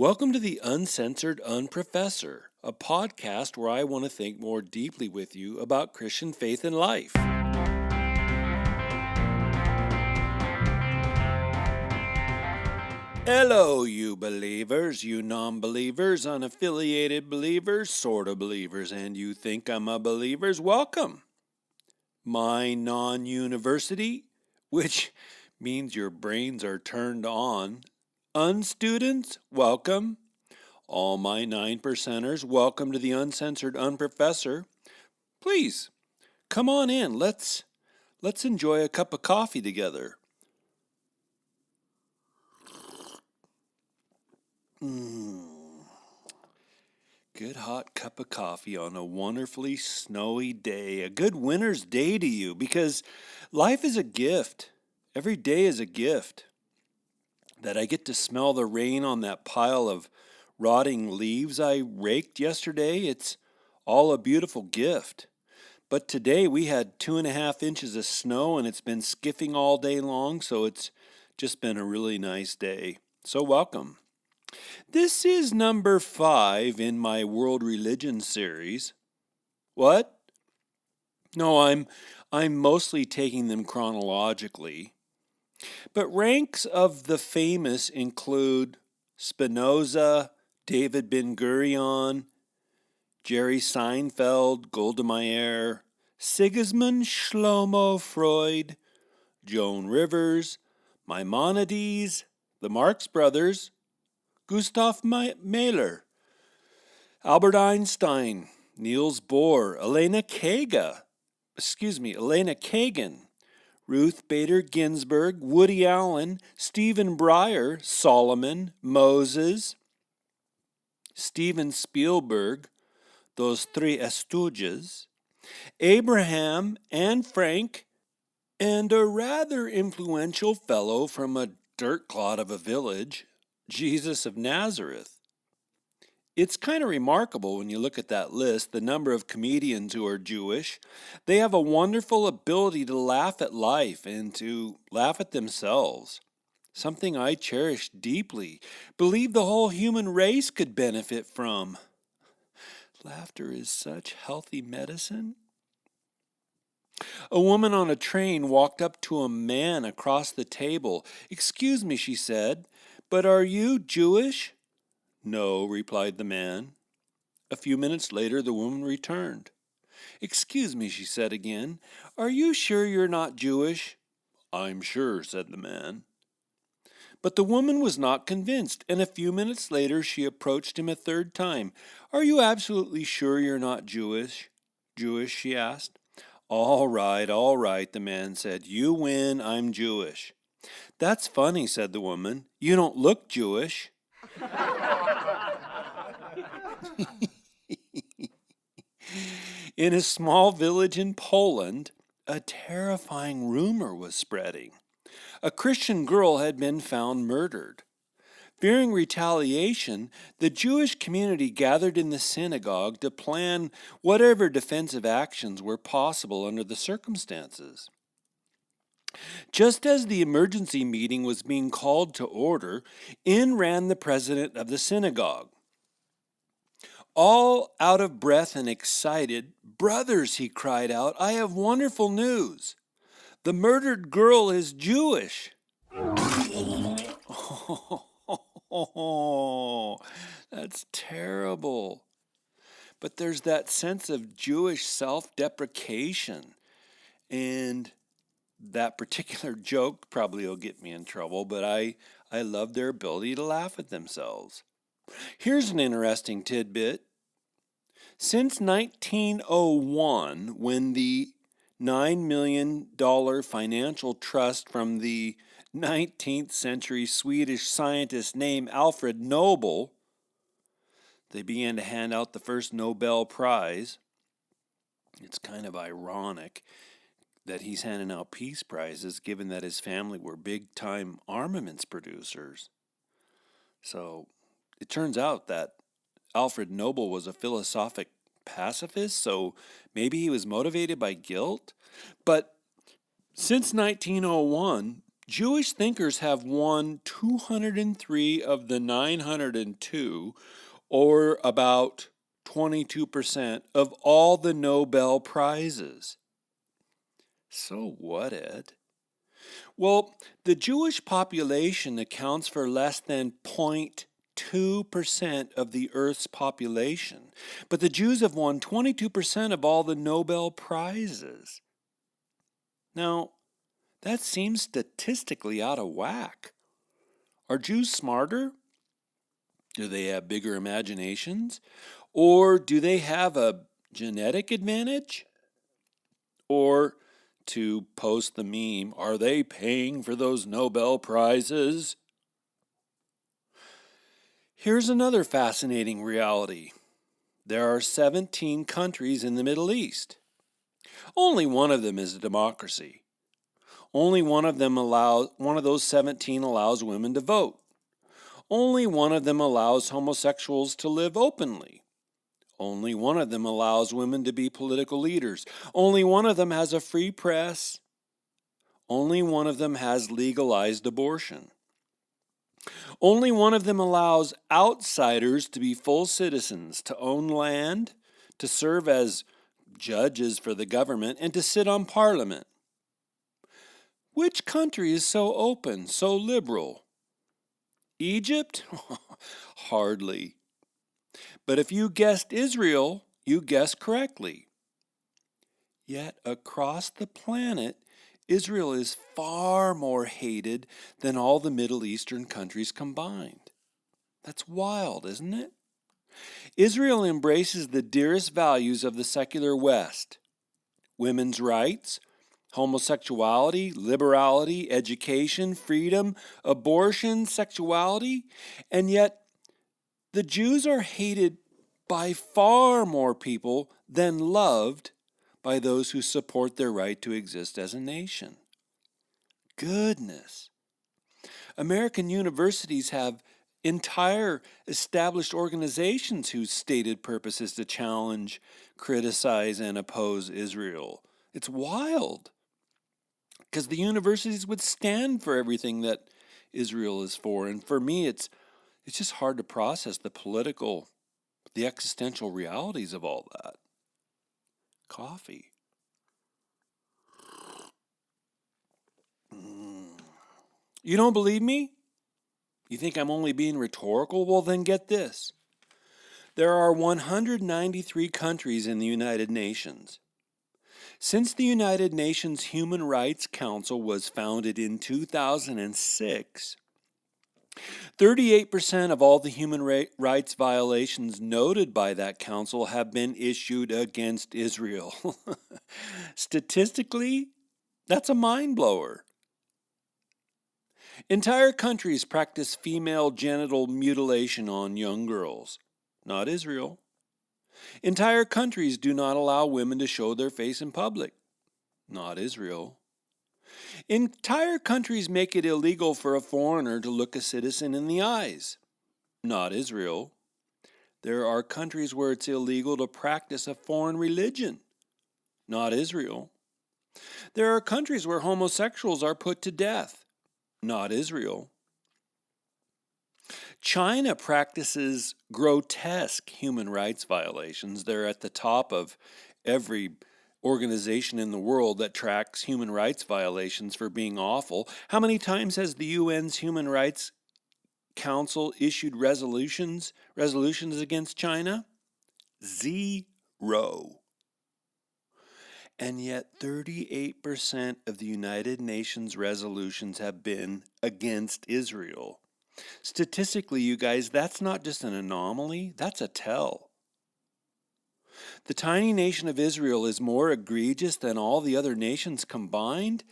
Welcome to the Uncensored Unprofessor, a podcast where I want to think more deeply with you about Christian faith and life. Hello, you believers, you non-believers, unaffiliated believers, sort of believers, and you think I'm a believers. Welcome. My non-university, which means your brains are turned on. Unstudents, welcome. All my 9%ers, welcome to the Uncensored Unprofessor. Please, come on in. Let's enjoy a cup of coffee together. Good hot cup of coffee on a wonderfully snowy day. A good winter's day to you, because life is a gift. Every day is a gift. That I get to smell the rain on that pile of rotting leaves I raked yesterday, it's all a beautiful gift. But today we had 2.5 inches of snow and it's been skiffing all day long, so it's just been a really nice day. So welcome. This is number 5 in my World Religion series. What? No, I'm mostly taking them chronologically. But ranks of the famous include Spinoza, David Ben-Gurion, Jerry Seinfeld, Golda Meir, Sigismund Shlomo Freud, Joan Rivers, Maimonides, the Marx Brothers, Gustav Mahler, Albert Einstein, Niels Bohr, Elena Kagan, Ruth Bader Ginsburg, Woody Allen, Stephen Breyer, Solomon, Moses, Steven Spielberg, those three Estooges, Abraham, Anne Frank, and a rather influential fellow from a dirt clod of a village, Jesus of Nazareth. It's kind of remarkable when you look at that list, the number of comedians who are Jewish. They have a wonderful ability to laugh at life and to laugh at themselves. Something I cherish deeply, believe the whole human race could benefit from. Laughter is such healthy medicine. A woman on a train walked up to a man across the table. "Excuse me," she said, "but are you Jewish?" "No," replied the man. A few minutes later, the woman returned. "Excuse me," she said again, "are you sure you're not Jewish?" "I'm sure," said the man. But the woman was not convinced, and a few minutes later she approached him a third time. "Are you absolutely sure you're not Jewish?" "Jewish?" she asked. All right, the man said. "You win, I'm Jewish." "That's funny," said the woman. "You don't look Jewish." In a small village in Poland, a terrifying rumor was spreading. A Christian girl had been found murdered. Fearing retaliation, the Jewish community gathered in the synagogue to plan whatever defensive actions were possible under the circumstances. Just as the emergency meeting was being called to order, in ran the president of the synagogue. All out of breath and excited, "Brothers," he cried out, "I have wonderful news. The murdered girl is Jewish." Oh, that's terrible. But there's that sense of Jewish self-deprecation. And that particular joke probably will get me in trouble, but I love their ability to laugh at themselves. Here's an interesting tidbit. Since 1901, when the $9 million financial trust from the 19th century Swedish scientist named Alfred Nobel, they began to hand out the first Nobel Prize. It's kind of ironic that he's handing out peace prizes, given that his family were big-time armaments producers. So it turns out that Alfred Nobel was a philosophic pacifist, so maybe he was motivated by guilt. But since 1901, Jewish thinkers have won 203 of the 902, or about 22% of all the Nobel Prizes. So what, Ed? Well, the Jewish population accounts for less than 0.2% of the Earth's population, but the Jews have won 22% of all the Nobel Prizes. Now, that seems statistically out of whack. Are Jews smarter? Do they have bigger imaginations? Or do they have a genetic advantage? Or, to post the meme, are they paying for those Nobel Prizes? Here's another fascinating reality. There are 17 countries in the Middle East. Only one of them is a democracy. Only one of those 17 allows women to vote. Only one of them allows homosexuals to live openly. Only one of them allows women to be political leaders. Only one of them has a free press. Only one of them has legalized abortion. Only one of them allows outsiders to be full citizens, to own land, to serve as judges for the government, and to sit on parliament. Which country is so open, so liberal? Egypt? Hardly. But if you guessed Israel, you guessed correctly. Yet across the planet, Israel is far more hated than all the Middle Eastern countries combined. That's wild, isn't it? Israel embraces the dearest values of the secular West: women's rights, homosexuality, liberality, education, freedom, abortion, sexuality, and yet the Jews are hated by far more people than loved by those who support their right to exist as a nation. Goodness. American universities have entire established organizations whose stated purpose is to challenge, criticize, and oppose Israel. It's wild, because the universities would stand for everything that Israel is for. And for me, it's just hard to process the existential realities of all that. Coffee. You don't believe me? You think I'm only being rhetorical? Well, then get this. There are 193 countries in the United Nations. Since the United Nations Human Rights Council was founded in 2006, 38% of all the human rights violations noted by that council have been issued against Israel. Statistically, that's a mind blower. Entire countries practice female genital mutilation on young girls. Not Israel. Entire countries do not allow women to show their face in public. Not Israel. Entire countries make it illegal for a foreigner to look a citizen in the eyes. Not Israel. There are countries where it's illegal to practice a foreign religion. Not Israel. There are countries where homosexuals are put to death. Not Israel. China practices grotesque human rights violations. They're at the top of every organization in the world that tracks human rights violations for being awful. How many times has the UN's Human Rights Council issued resolutions against China? 0. And yet 38% of the United Nations resolutions have been against Israel. Statistically, you guys, that's not just an anomaly, that's a tell. The tiny nation of Israel is more egregious than all the other nations combined?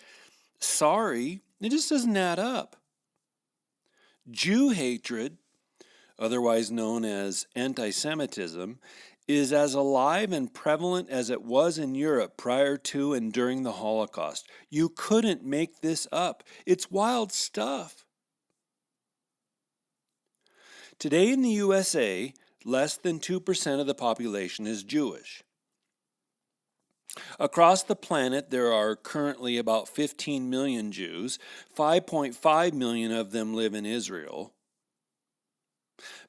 Sorry, it just doesn't add up. Jew hatred, otherwise known as anti-Semitism, is as alive and prevalent as it was in Europe prior to and during the Holocaust. You couldn't make this up. It's wild stuff. Today in the USA, less than 2% of the population is Jewish. Across the planet, there are currently about 15 million Jews. 5.5 million of them live in Israel.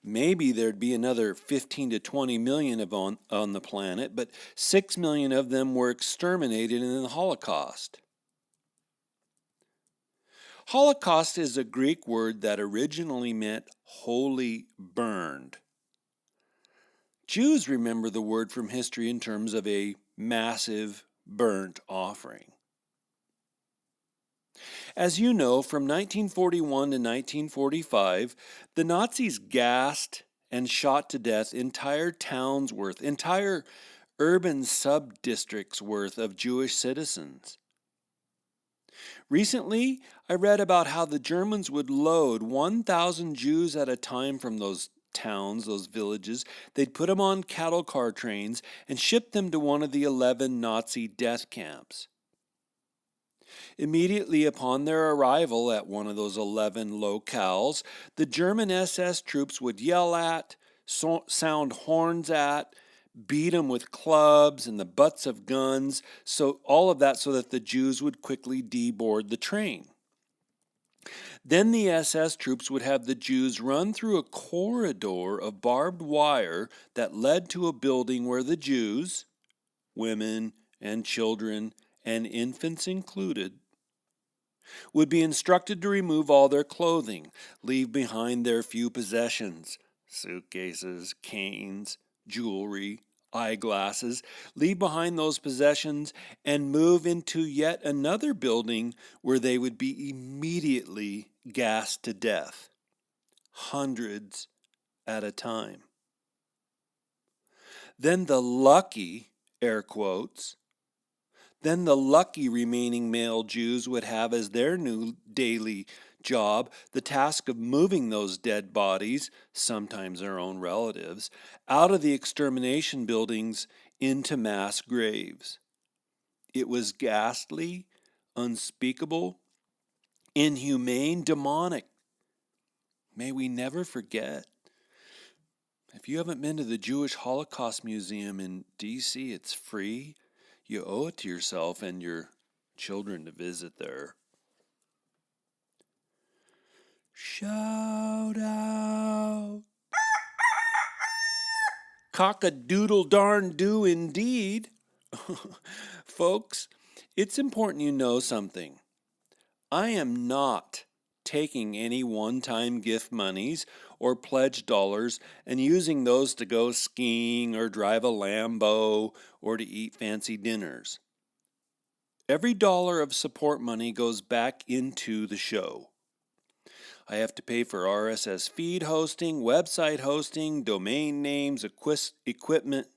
Maybe there'd be another 15 to 20 million on the planet, but 6 million of them were exterminated in the Holocaust. Holocaust is a Greek word that originally meant wholly burned. Jews remember the word from history in terms of a massive burnt offering. As you know, from 1941 to 1945, the Nazis gassed and shot to death entire towns worth, entire urban sub-districts worth of Jewish citizens. Recently, I read about how the Germans would load 1,000 Jews at a time from those towns, those villages. They'd put them on cattle car trains and ship them to one of the 11 Nazi death camps. Immediately upon their arrival at one of those 11 locales, the German SS troops would yell at, sound horns at, beat them with clubs and the butts of guns, so all of that so that the Jews would quickly deboard the train. Then the SS troops would have the Jews run through a corridor of barbed wire that led to a building where the Jews, women and children and infants included, would be instructed to remove all their clothing, leave behind their few possessions, suitcases, canes, jewelry, eyeglasses, leave behind those possessions and move into yet another building where they would be immediately gassed to death, hundreds at a time. Then the lucky, air quotes, then the lucky remaining male Jews would have as their new daily job the task of moving those dead bodies, sometimes their own relatives, out of the extermination buildings into mass graves. It was ghastly, unspeakable, inhumane, demonic. May we never forget. If you haven't been to the Jewish Holocaust Museum in D.C., it's free. You owe it to yourself and your children to visit there. Shout out. Cock-a-doodle-darn-do indeed. Folks, it's important you know something. I am not taking any one-time gift monies or pledge dollars and using those to go skiing or drive a Lambo or to eat fancy dinners. Every dollar of support money goes back into the show. I have to pay for RSS feed hosting, website hosting, domain names, equipment,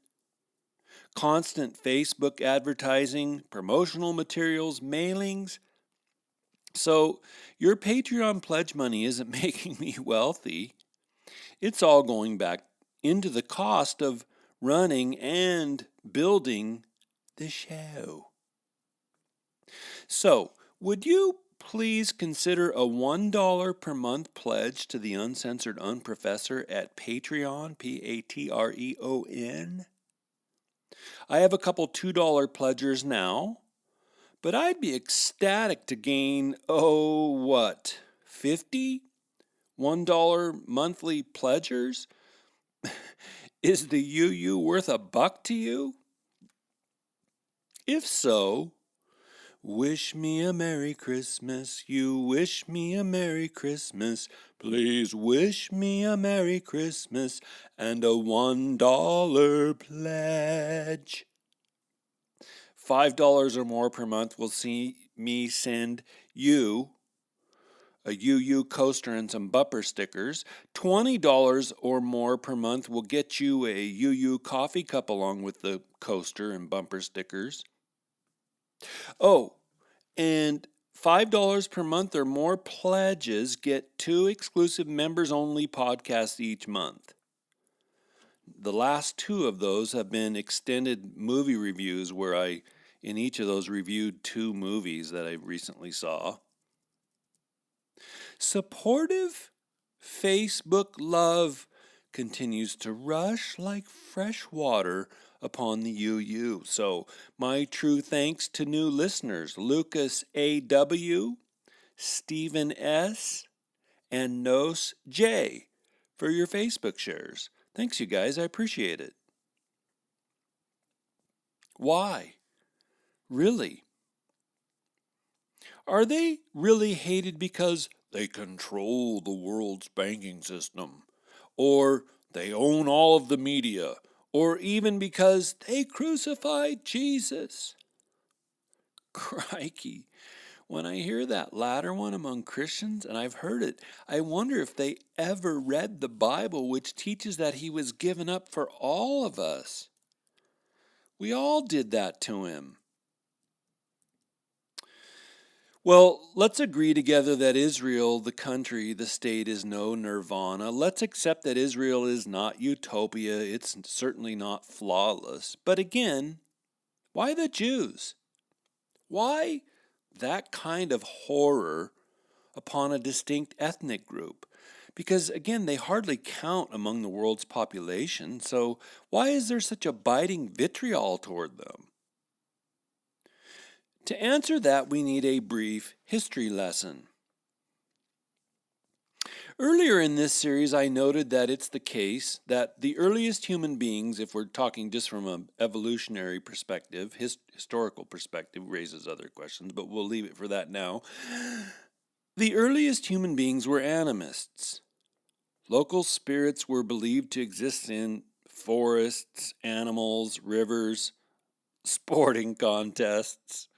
constant Facebook advertising, promotional materials, mailings. So your Patreon pledge money isn't making me wealthy. It's all going back into the cost of running and building the show. So, would you please consider a $1 per month pledge to the Uncensored Unprofessor at Patreon, Patreon? I have a couple $2 pledgers now, but I'd be ecstatic to gain, 50? $1 monthly pledgers? Is the UU worth $1 to you? If so, wish me a Merry Christmas, you wish me a Merry Christmas, please wish me a Merry Christmas and a $1 pledge. $5 or more per month will see me send you a UU coaster and some bumper stickers. $20 or more per month will get you a UU coffee cup along with the coaster and bumper stickers. Oh, and $5 per month or more pledges get 2 exclusive members-only podcasts each month. The last 2 of those have been extended movie reviews where I, in each of those, reviewed 2 movies that I recently saw. Supportive Facebook love continues to rush like fresh water upon the UU. So my true thanks to new listeners, Lucas A.W., Stephen S., and Nos J. for your Facebook shares. Thanks, you guys. I appreciate it. Why? Really? Are they really hated because they control the world's banking system? Or they own all of the media? Or even because they crucified Jesus? Crikey. When I hear that latter one among Christians, and I've heard it, I wonder if they ever read the Bible, which teaches that he was given up for all of us. We all did that to him. Well, let's agree together that Israel, the country, the state, is no nirvana. Let's accept that Israel is not utopia. It's certainly not flawless. But again, why the Jews? Why that kind of horror upon a distinct ethnic group? Because again, they hardly count among the world's population. So why is there such a biting vitriol toward them? To answer that, we need a brief history lesson. Earlier in this series, I noted that it's the case that the earliest human beings, if we're talking just from an evolutionary perspective, historical perspective raises other questions, but we'll leave it for that now. The earliest human beings were animists. Local spirits were believed to exist in forests, animals, rivers, sporting contests,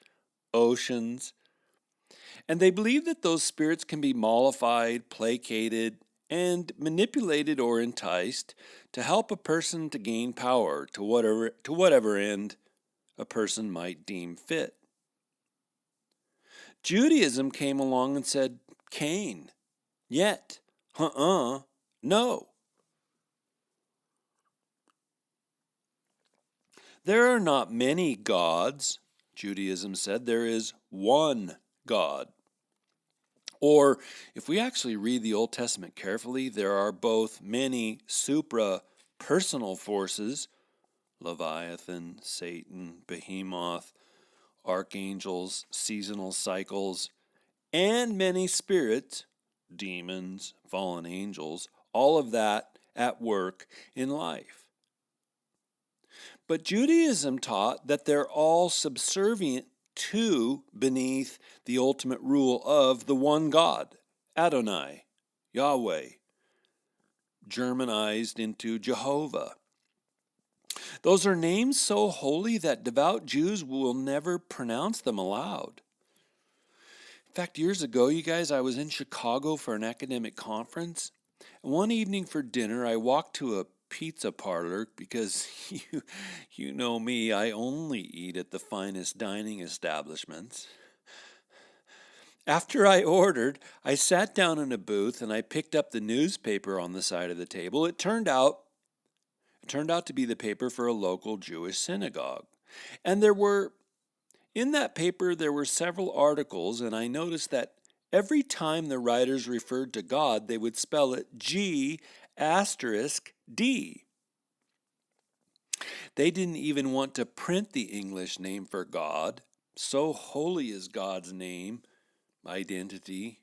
oceans, and they believe that those spirits can be mollified, placated, and manipulated or enticed to help a person to gain power to whatever end a person might deem fit. Judaism came along and said, Cain, yet, no. There are not many gods, Judaism said. There is one God. Or, if we actually read the Old Testament carefully, there are both many supra-personal forces, Leviathan, Satan, Behemoth, archangels, seasonal cycles, and many spirits, demons, fallen angels, all of that at work in life. But Judaism taught that they're all subservient to, beneath the ultimate rule of the one God, Adonai, Yahweh, Germanized into Jehovah. Those are names so holy that devout Jews will never pronounce them aloud. In fact, years ago, you guys, I was in Chicago for an academic conference. One evening for dinner, I walked to a pizza parlor because you know me, I only eat at the finest dining establishments. After I ordered, I sat down in a booth and I picked up the newspaper on the side of the table. It turned out to be the paper for a local Jewish synagogue. And in that paper there were several articles, and I noticed that every time the writers referred to God, they would spell it G***D. They didn't even want to print the English name for God. So holy is God's name, identity,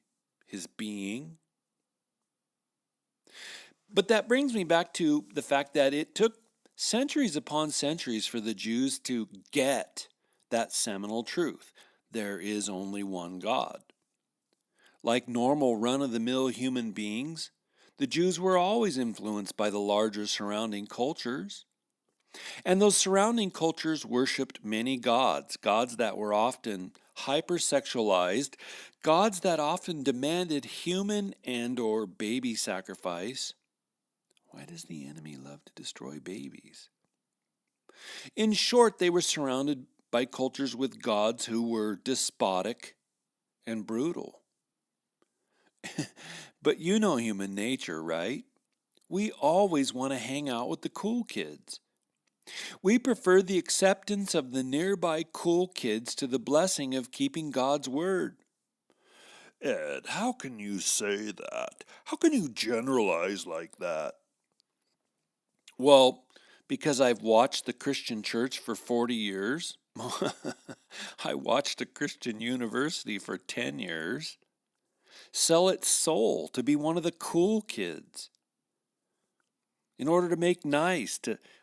his being. But that brings me back to the fact that it took centuries upon centuries for the Jews to get that seminal truth. There is only one God. Like normal run-of-the-mill human beings, the Jews were always influenced by the larger surrounding cultures. And those surrounding cultures worshipped many gods, gods that were often hypersexualized, gods that often demanded human and or baby sacrifice. Why does the enemy love to destroy babies? In short, they were surrounded by cultures with gods who were despotic and brutal. But you know human nature, right? We always want to hang out with the cool kids. We prefer the acceptance of the nearby cool kids to the blessing of keeping God's word. Ed, how can you say that? How can you generalize like that? Well, because I've watched the Christian church for 40 years. I watched a Christian university for 10 years sell its soul to be one of the cool kids. In order to make nice,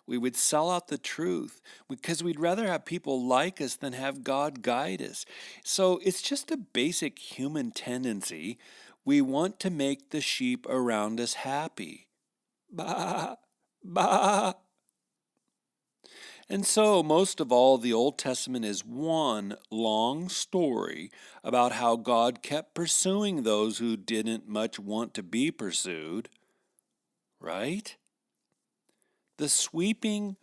we would sell out the truth because we'd rather have people like us than have God guide us. So it's just a basic human tendency. We want to make the sheep around us happy. Bah, bah. And so, most of all, the Old Testament is one long story about how God kept pursuing those who didn't much want to be pursued, right? The sweeping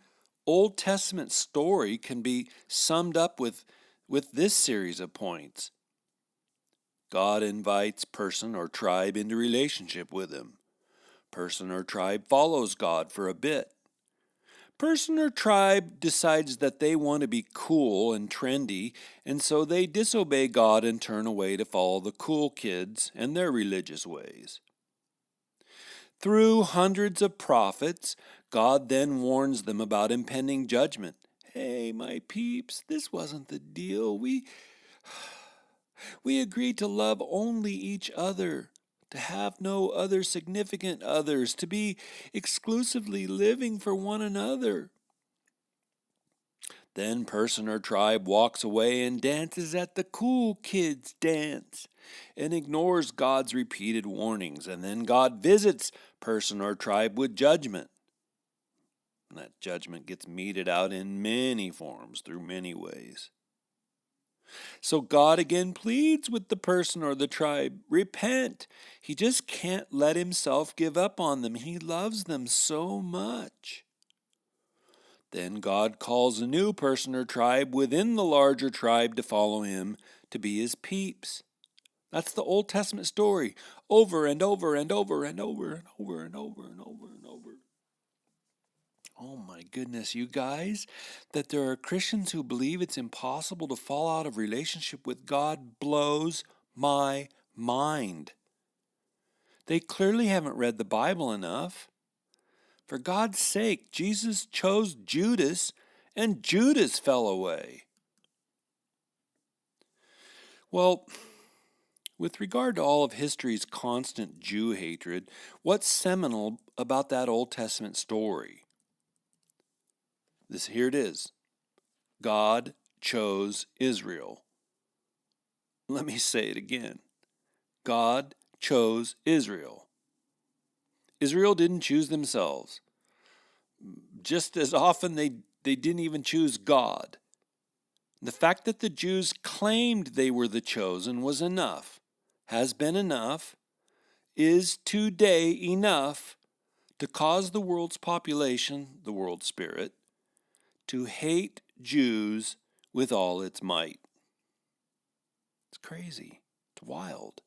Old Testament story can be summed up with this series of points. God invites person or tribe into relationship with him. Person or tribe follows God for a bit. Person or tribe decides that they want to be cool and trendy, and so they disobey God and turn away to follow the cool kids and their religious ways. Through hundreds of prophets, God then warns them about impending judgment. Hey, my peeps, this wasn't the deal. We agreed to love only each other, to have no other significant others, to be exclusively living for one another. Then person or tribe walks away and dances at the cool kids' dance and ignores God's repeated warnings, and then God visits person or tribe with judgment. And that judgment gets meted out in many forms through many ways. So God again pleads with the person or the tribe, repent. He just can't let himself give up on them. He loves them so much. Then God calls a new person or tribe within the larger tribe to follow him, to be his peeps. That's the Old Testament story, over and over and over and over and over and over and over and over. Oh my goodness, you guys, that there are Christians who believe it's impossible to fall out of relationship with God blows my mind. They clearly haven't read the Bible enough. For God's sake, Jesus chose Judas, and Judas fell away. Well, with regard to all of history's constant Jew hatred, what's seminal about that Old Testament story? Here it is. God chose Israel. Let me say it again. God chose Israel. Israel didn't choose themselves. Just as often they didn't even choose God. The fact that the Jews claimed they were the chosen was enough, has been enough, is today enough to cause the world's population, the world spirit, to hate Jews with all its might. It's crazy. It's wild.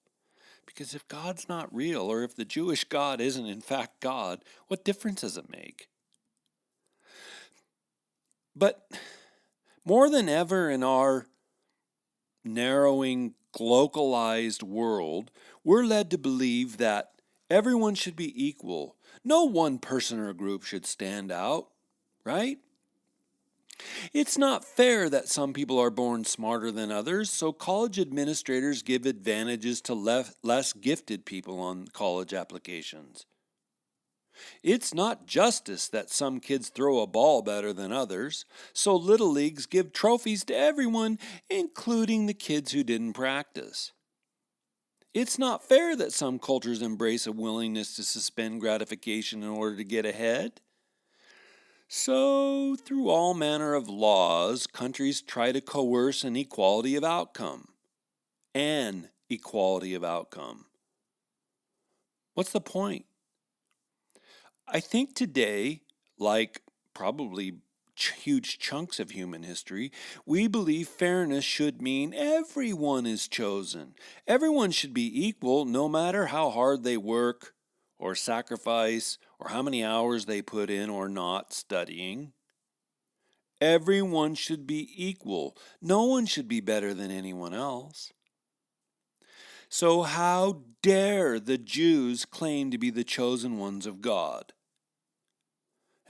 Because if God's not real, or if the Jewish God isn't in fact God, what difference does it make? But more than ever in our narrowing, localized world, we're led to believe that everyone should be equal. No one person or group should stand out, right? It's not fair that some people are born smarter than others, so college administrators give advantages to less gifted people on college applications. It's not justice that some kids throw a ball better than others, so little leagues give trophies to everyone, including the kids who didn't practice. It's not fair that some cultures embrace a willingness to suspend gratification in order to get ahead. So, through all manner of laws, countries try to coerce an equality of outcome. An equality of outcome. What's the point? I think today, like probably huge chunks of human history, we believe fairness should mean everyone is chosen. Everyone should be equal no matter how hard they work or sacrifice or how many hours they put in or not studying. Everyone should be equal. No one should be better than anyone else. So how dare the Jews claim to be the chosen ones of God?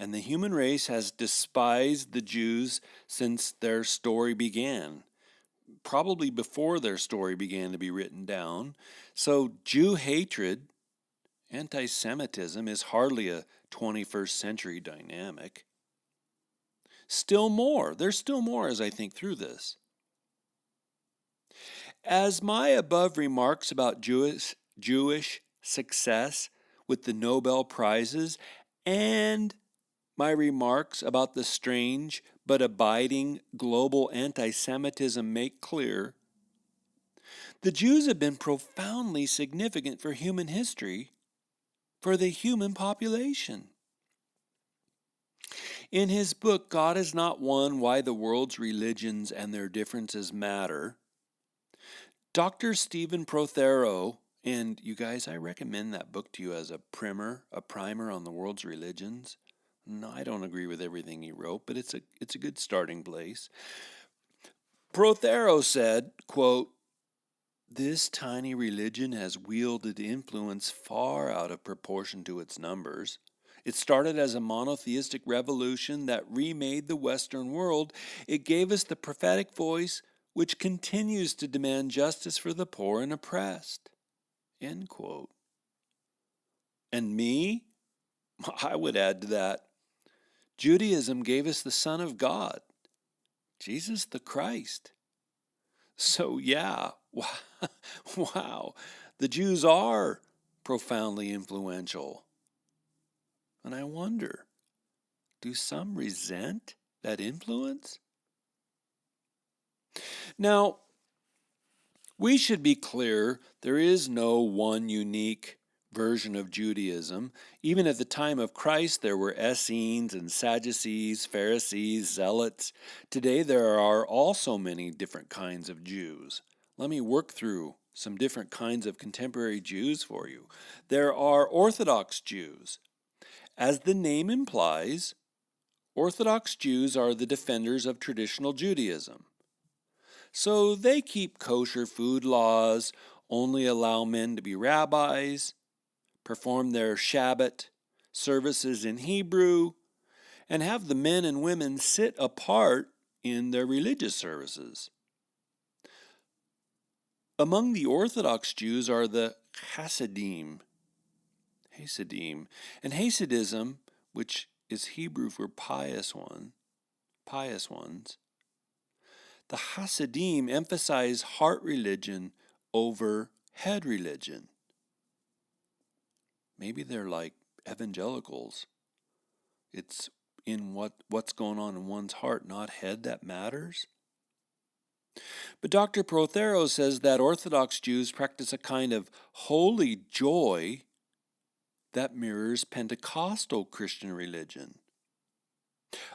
And the human race has despised the Jews since their story began, probably before their story began to be written down. So Jew hatred, anti-Semitism, is hardly a 21st century dynamic. There's still more as I think through this. As my above remarks about Jewish success with the Nobel Prizes and my remarks about the strange but abiding global anti-Semitism make clear, the Jews have been profoundly significant for human history, for the human population. In his book, God Is Not One, Why the World's Religions and Their Differences Matter, Dr. Stephen Prothero, and you guys, I recommend that book to you as a primer on the world's religions. No, I don't agree with everything he wrote, but it's a good starting place. Prothero said, quote, "This tiny religion has wielded influence far out of proportion to its numbers. It started as a monotheistic revolution that remade the Western world. It gave us the prophetic voice which continues to demand justice for the poor and oppressed." End quote. And me? I would add to that, Judaism gave us the Son of God, Jesus the Christ. So yeah, wow, the Jews are profoundly influential. And I wonder, do some resent that influence? Now, we should be clear, there is no one unique version of Judaism. Even at the time of Christ, there were Essenes and Sadducees, Pharisees, Zealots. Today, there are also many different kinds of Jews. Let me work through some different kinds of contemporary Jews for you. There are Orthodox Jews. As the name implies, Orthodox Jews are the defenders of traditional Judaism. So they keep kosher food laws, only allow men to be rabbis, perform their Shabbat services in Hebrew, and have the men and women sit apart in their religious services. Among the Orthodox Jews are the Hasidim, and Hasidism, which is Hebrew for pious ones. The Hasidim emphasize heart religion over head religion. Maybe they're like evangelicals. It's in what's going on in one's heart, not head, that matters. But Dr. Prothero says that Orthodox Jews practice a kind of holy joy that mirrors Pentecostal Christian religion.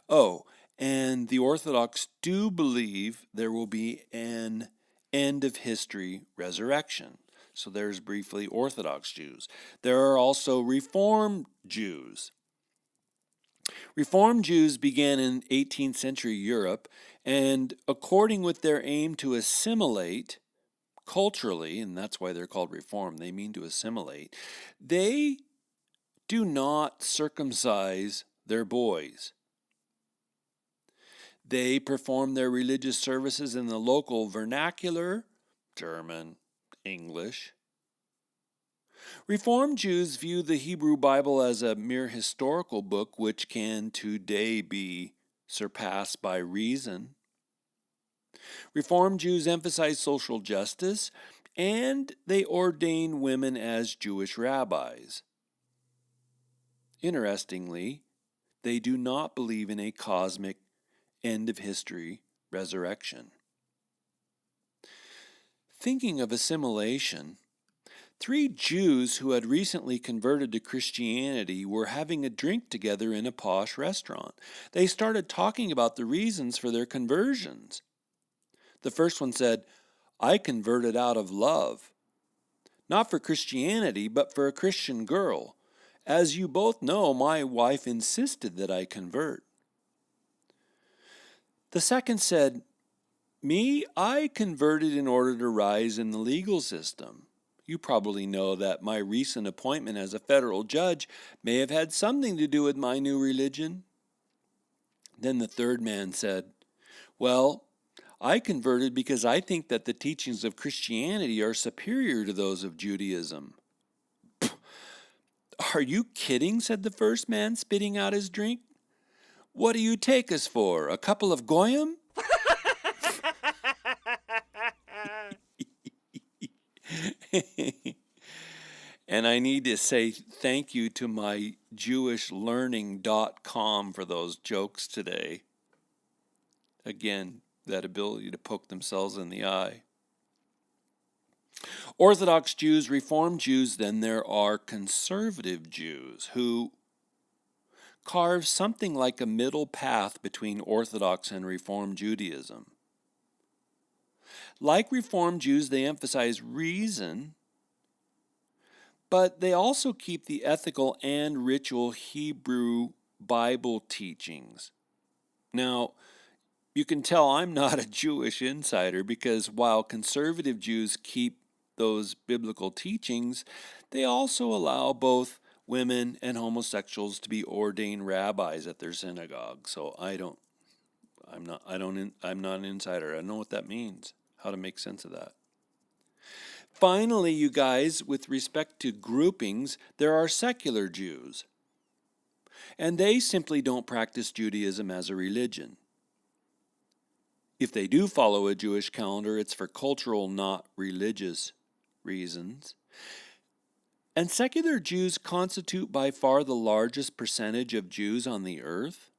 Oh, and the Orthodox do believe there will be an end of history resurrection. So there's briefly Orthodox Jews. There are also Reformed Jews. Reformed Jews began in 18th century Europe, and according with their aim to assimilate culturally, and that's why they're called Reformed, they mean to assimilate, they do not circumcise their boys. They perform their religious services in the local vernacular, German, English. Reformed Jews view the Hebrew Bible as a mere historical book which can today be surpassed by reason. Reformed Jews emphasize social justice, and they ordain women as Jewish rabbis. Interestingly, they do not believe in a cosmic end of history resurrection. Thinking of assimilation, 3 Jews who had recently converted to Christianity were having a drink together in a posh restaurant. They started talking about the reasons for their conversions. The first one said, "I converted out of love. Not for Christianity, but for a Christian girl. As you both know, my wife insisted that I convert." The second said, "Me, I converted in order to rise in the legal system. You probably know that my recent appointment as a federal judge may have had something to do with my new religion. Then the third man said, well, I converted because I think that the teachings of Christianity are superior to those of Judaism. Are you kidding? Said the first man, spitting out his drink. What do you take us for? A couple of goyim? And I need to say thank you to my jewishlearning.com for those jokes today. Again, that ability to poke themselves in the eye. Orthodox Jews, Reformed Jews, then there are conservative Jews who carve something like a middle path between Orthodox and Reformed Judaism. Like Reformed Jews, they emphasize reason, but they also keep the ethical and ritual Hebrew Bible teachings. Now, you can tell I'm not a Jewish insider because while conservative Jews keep those biblical teachings, they also allow both women and homosexuals to be ordained rabbis at their synagogue. So I'm not an insider. I don't know what that means, how to make sense of that. Finally, you guys, with respect to groupings, there are secular Jews. And they simply don't practice Judaism as a religion. If they do follow a Jewish calendar, it's for cultural, not religious reasons. And secular Jews constitute by far the largest percentage of Jews on the earth.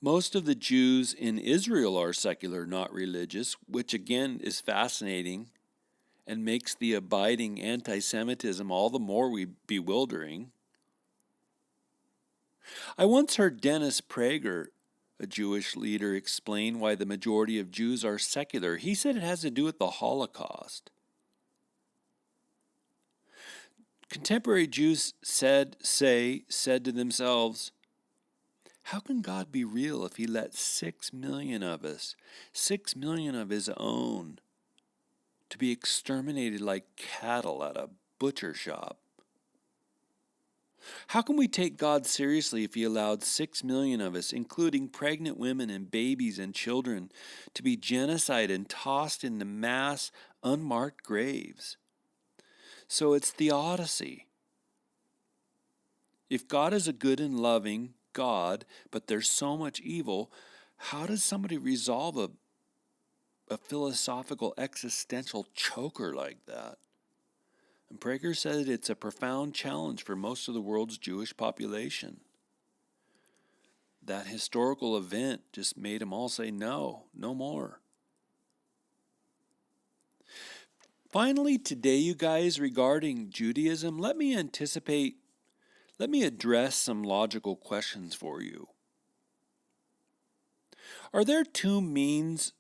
Most of the Jews in Israel are secular, not religious, which again is fascinating and makes the abiding anti-Semitism all the more bewildering. I once heard Dennis Prager, a Jewish leader, explain why the majority of Jews are secular. He said it has to do with the Holocaust. Contemporary Jews said to themselves, how can God be real if he let 6 million of us, 6 million of his own, to be exterminated like cattle at a butcher shop? How can we take God seriously if he allowed 6 million of us, including pregnant women and babies and children, to be genocided and tossed into mass, unmarked graves? So it's theodicy. If God is a good and loving God, but there's so much evil, how does somebody resolve a philosophical existential choker like that? And Prager said it's a profound challenge for most of the world's Jewish population. That historical event just made them all say no more. Finally, today, you guys, regarding Judaism, let me address some logical questions for you. Are there two modes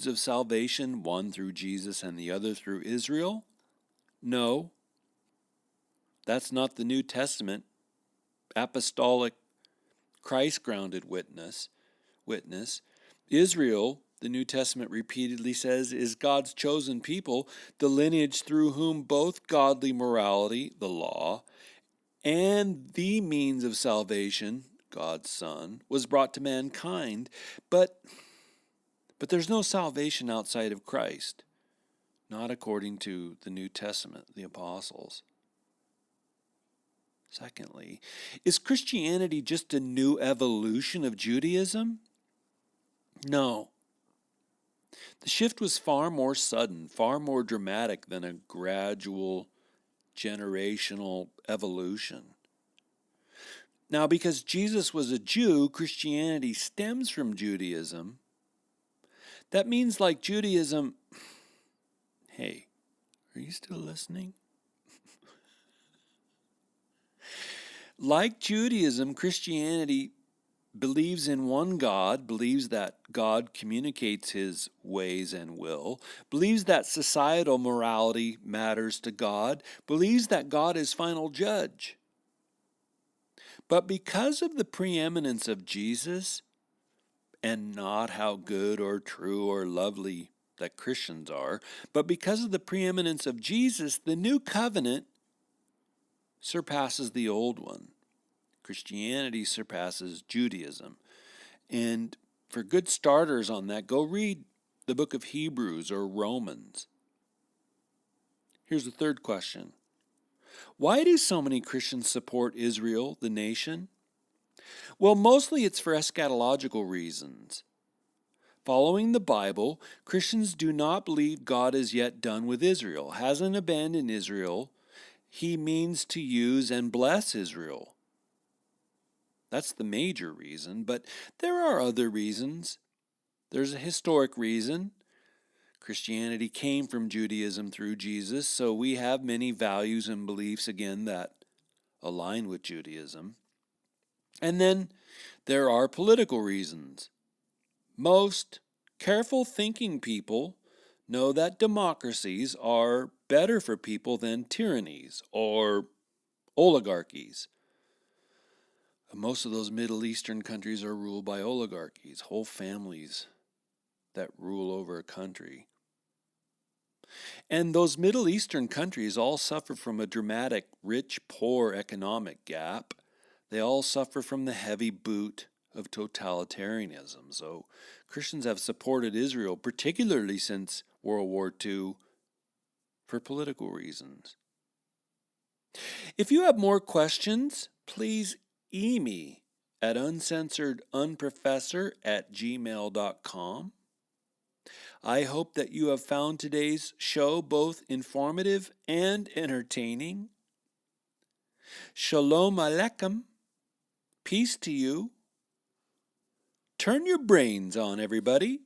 of salvation, one through Jesus and the other through Israel? No. That's not the New Testament apostolic Christ-grounded witness. Israel, the New Testament repeatedly says, is God's chosen people, the lineage through whom both godly morality, the law, and the means of salvation, God's Son, was brought to mankind. But there's no salvation outside of Christ, not according to the New Testament, the apostles. Secondly, is Christianity just a new evolution of Judaism? No. The shift was far more sudden, far more dramatic than a gradual generational evolution. Now, because Jesus was a Jew, Christianity stems from Judaism. That means, like Judaism, hey, are you still listening? Like Judaism, Christianity believes in one God, believes that God communicates his ways and will, believes that societal morality matters to God, believes that God is final judge. But because of the preeminence of Jesus, and not how good or true or lovely that Christians are, but because of the preeminence of Jesus, the new covenant surpasses the old one. Christianity surpasses Judaism. And for good starters on that, go read the book of Hebrews or Romans. Here's the third question. Why do so many Christians support Israel, the nation? Well, mostly it's for eschatological reasons. Following the Bible, Christians do not believe God is yet done with Israel, hasn't abandoned Israel. He means to use and bless Israel. That's the major reason, but there are other reasons. There's a historic reason. Christianity came from Judaism through Jesus, so we have many values and beliefs, again, that align with Judaism. And then there are political reasons. Most careful thinking people know that democracies are better for people than tyrannies or oligarchies. Most of those Middle Eastern countries are ruled by oligarchies, whole families that rule over a country. And those Middle Eastern countries all suffer from a dramatic rich-poor economic gap. They all suffer from the heavy boot of totalitarianism. So Christians have supported Israel, particularly since World War II, for political reasons. If you have more questions, please email me at uncensoredunprofessor@gmail.com. I hope that you have found today's show both informative and entertaining. Shalom Aleichem. Peace to you. Turn your brains on, everybody.